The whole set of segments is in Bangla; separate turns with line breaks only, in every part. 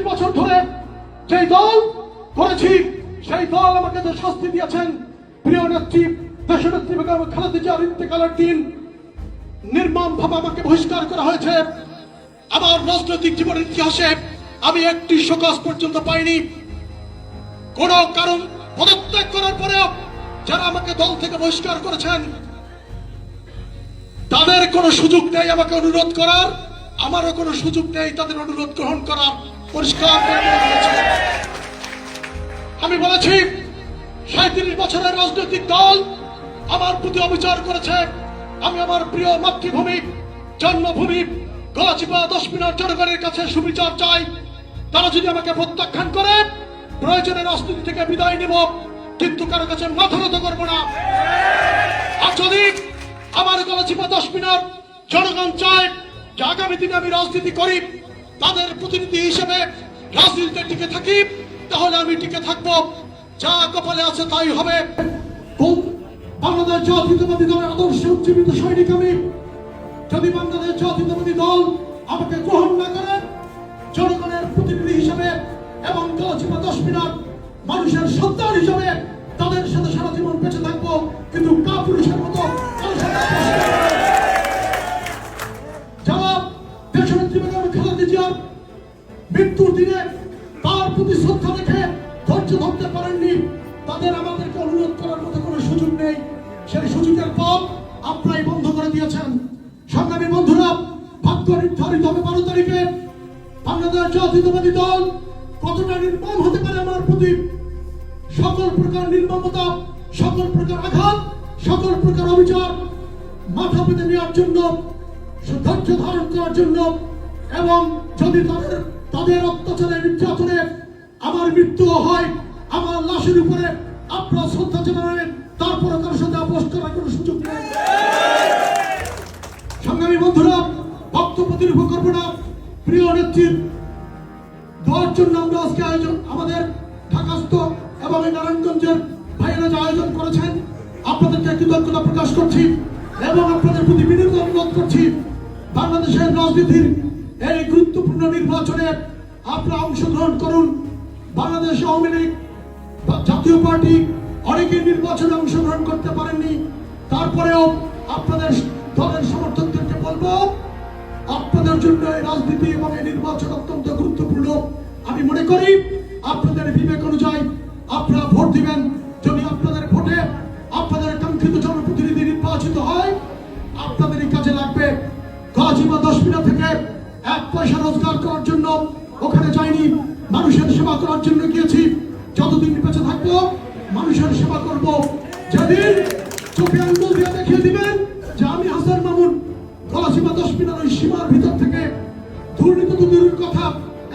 বছর ধরে যেই দল করেছি সেই দল আমাকে যে শাস্তি দিয়েছেন, প্রিয় নেত্রী দেশনেত্রী বেগম খালেদা জিয়ার ইন্তেকালের দিন নির্মমভাবে আমাকে বহিষ্কার করা হয়েছে। আমার রাজনৈতিক জীবনের ইতিহাসে আমি একটি শোকজ পর্যন্ত পাইনি। কোন কারণ পদত্যাগ করার পরেও যারা আমাকে দল থেকে বহিষ্কার করেছেন তাদের কোনো সুযোগ নেই আমাকে অনুরোধ করার, আমারও কোনো সুযোগ নেই তাদের অনুরোধ গ্রহণ করার। পরিষ্কার করে বলেছি। আমি বলেছি 37 বছরের রাজনৈতিক দল আমার প্রতি অবিচার করেছে। আমি আমার প্রিয় মাতৃভূমি জন্মভূমি গলাচিপা 10 মিনার জনগণের কাছে সুবিচার চাই। তারা যদি আমাকে প্রত্যাখ্যান করে প্রয়োজনে রাজনীতি থেকে বিদায় নেব, কিন্তু কারো কাছে মাথা নত করবো না। আর যদি আমার গলাচিপা 10 মিনার জনগণ চায় যে আগামী দিনে আমি রাজনীতি করি, তাদের প্রতিনিধি হিসেবে রাজনীতিতে টিকে থাকি, তাহলে আমি টিকে থাকবো। যা কপালে আছে তাই হবে। বাংলাদেশ জাতীয়তাবাদী দলের আদর্শে উজ্জীবিত সৈনিক আমি। যদি বাংলাদেশ জাতীয়তাবাদী দল আমাকে গ্রহণ না করে জনগণের প্রতিনিধি হিসেবে এবং গলাচিপা 10 মিনার মানুষের সন্তান হিসেবে তাদের সাথে সারা জীবন বেঁচে থাকবো, কিন্তু কাপুরুষের মতো যারা দেশনেত্রী বেগম খালেদা জিয়ার মৃত্যুর দিনে তার প্রতি শ্রদ্ধা রেখে ধৈর্য ধরতে পারেননি, তাদের আমাদেরকে অনুরোধ করার মতো কোনো সুযোগ নেই। সেই সুযোগের পথ আপনারাই বন্ধ করে দিয়েছেন। সংগ্রামী বন্ধুরা, ভাগ্য নির্ধারিত হবে 12 তারিখে। বাংলাদেশ জাতীয়তাবাদী দল কতটা নির্মম হতে পারে আমার প্রতি, সকল প্রকার নির্মমতা, সকল প্রকার আঘাত, সকল প্রকার অবিচার মাথা পেতে নেওয়ার জন্য, ধৈর্য ধারণ করার জন্য, এবং যদি তাদের অত্যাচারে নির্যাতনে আমার মৃত্যু হয়, আমার লাশের উপরে আপনারা শ্রদ্ধা জানাবেন, তারপরে তার সাথে আপোষ করার কোনো সুযোগ নেই। সংগ্রামী বন্ধুরা, বক্তব্য দীর্ঘ করবো না। প্রিয় নেত্রীর দেওয়ার জন্য আমরা আজকে আয়োজন আমাদের ঢাকাস্থ এবং নারায়ণগঞ্জের ভাইয়েরা যে আয়োজন করেছেন, আপনাদেরকে কৃতজ্ঞতা প্রকাশ করছি এবং আপনাদের প্রতি বিনীত অনুরোধ করছি, বাংলাদেশের রাজনীতির এই গুরুত্বপূর্ণ নির্বাচনে আপনারা অংশগ্রহণ করুন। বাংলাদেশ আওয়ামী লীগ জাতীয় পার্টি অনেকে নির্বাচনে অংশগ্রহণ করতে পারেননি, তারপরেও আপনাদের দলের সমর্থকদেরকে বলবো, আপনাদের জন্য এই রাজনীতি এবং এই নির্বাচন অত্যন্ত গুরুত্বপূর্ণ। আমি মনে করি আপনাদের বিবেক অনুযায়ী আপনারা ভোট দিবেন। যদি আপনাদের ভোটে আপনাদের কাঙ্ক্ষিত জনপ্রতিনিধি নির্বাচিত হয়, আপনাদেরই কাজে লাগবে। গলাচিপা 10 মিনার থেকে 1 পয়সা রোজগার করার জন্য ওখানে যাইনি, মানুষের সেবা করার জন্য গিয়েছি। যতদিন বেঁচে থাকবো মানুষের সেবা করব। যেদিন চোখে আঙ্গুল দিয়ে দেখিয়ে দিবেন যে আমি হাসান মামুন গলাচিপা 10 মিনার ওই সীমার ভিতর থেকে দুর্নীতি তো দূরের কথা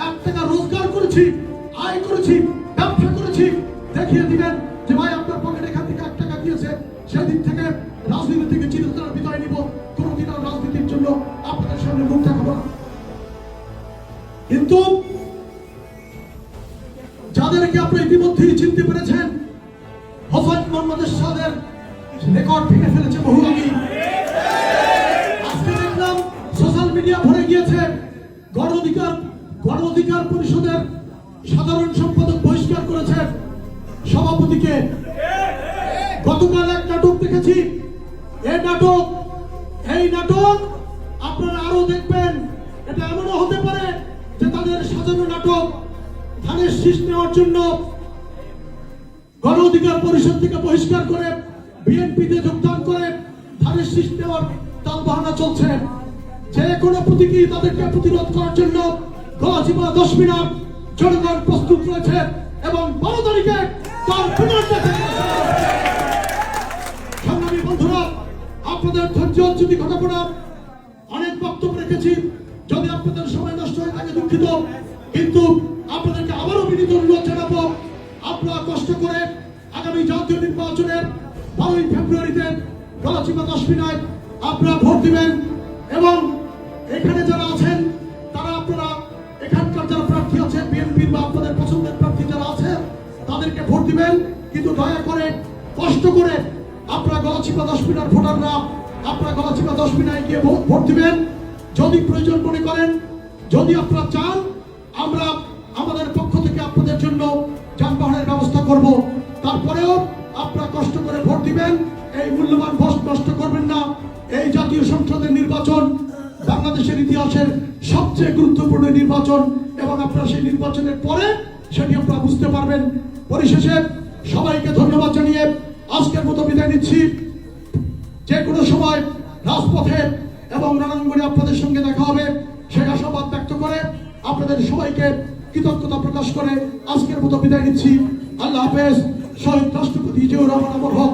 1 টাকা রোজগার করেছি, আয় করেছি, ব্যবসা করেছি, দেখিয়ে দিবেন যে ভাই আপনার পকেটে এখান থেকে 1 টাকা দিয়েছে, সেদিন থেকে রাজনীতি থেকে চিরতরে বিদায় নিব। কোনোদিন আর রাজনীতির জন্য আপনাদের সামনে মুখ দেখাবো না। কিন্তু যাদেরকে আপনি ইতিমধ্যেই চিনতে পেরেছেন, হোসেন মোহাম্মদ এরশাদের রেকর্ড ভেঙে ফেলেছে বহু আগে। আজকে দেখলাম সোশ্যাল মিডিয়া ভরে গিয়েছে, গণ অধিকার পরিষদের সাধারণ সম্পাদক বহিষ্কার করেছে সভাপতিকে। গতকাল এক নাটক দেখেছি, এই নাটক আপনারা আরো দেখবেন। এটা এমনও হতে পারে যে তাদের সাজানো নাটক ধানের শীষ নেওয়ার জন্য গণ অধিকার পরিষদ থেকে বহিষ্কার করে বিএনপিতে যোগদান করে ধানের শীষ নেওয়ার তালবাহানা চলছে। যে কোনো প্রতীকী তাদেরকে প্রতিরোধ করার জন্য গলাচিপা 10 মিনার জনগণ প্রস্তুত রয়েছে এবং 12 তারিখে তার সংগ্রামী বন্ধুরা, আপনাদের ধৈর্য যদি ঘটাবো না। অনেক বক্তব্য রেখেছি, যদি আপনাদের সময় নষ্ট হয়ে থাকে দুঃখিত, কিন্তু আপনাদেরকে আবারও বিনীত অনুরোধ জানাবো, আপনারা কষ্ট করে আগামী জাতীয় নির্বাচনের 12 ফেব্রুয়ারিতে গলাচিপা 10 মিনার আপনারা ভোট দিবেন। এবং এখানে যারা আছেন তারা আপনারা এখানকার যারা প্রার্থী আছেন বিএনপির বা আপনাদের পছন্দের প্রার্থী যারা আছে তাদেরকে ভোট দিবেন, কিন্তু দয়া করে কষ্ট করে আপনারা গলাচিপা 10 মিনার ভোটাররা আপনারা গলাচিপা 10 মিনারে গিয়ে ভোট দিবেন। যদি প্রয়োজন মনে করেন, যদি আপনারা চান আমরা আপনাদের জন্য যানবাহনের ব্যবস্থা করব। তারপরেও আপনারা কষ্ট করে ভোট দিবেন, এই মূল্যবান ভোট নষ্ট করবেন না। এই জাতীয় সংসদের নির্বাচন বাংলাদেশের ইতিহাসের সবচেয়ে গুরুত্বপূর্ণ নির্বাচন এবং আপনারা সেই নির্বাচনের পরে সেটি আপনারা বুঝতে পারবেন। পরিশেষে সবাইকে ধন্যবাদ জানিয়ে আজকের মতো বিদায় নিচ্ছি। যে কোনো সময় রাজপথে এবং রণাঙ্গনে আপনাদের সঙ্গে দেখা হবে সেই আশাবাদ ব্যক্ত করে আপনাদের সবাইকে কৃতজ্ঞতা প্রকাশ করে আজকের মতো বিদায় নিচ্ছি। আল্লাহ হাফেজ। শহীদ রাষ্ট্রপতি জিয়াউর রহমান অমর হোক।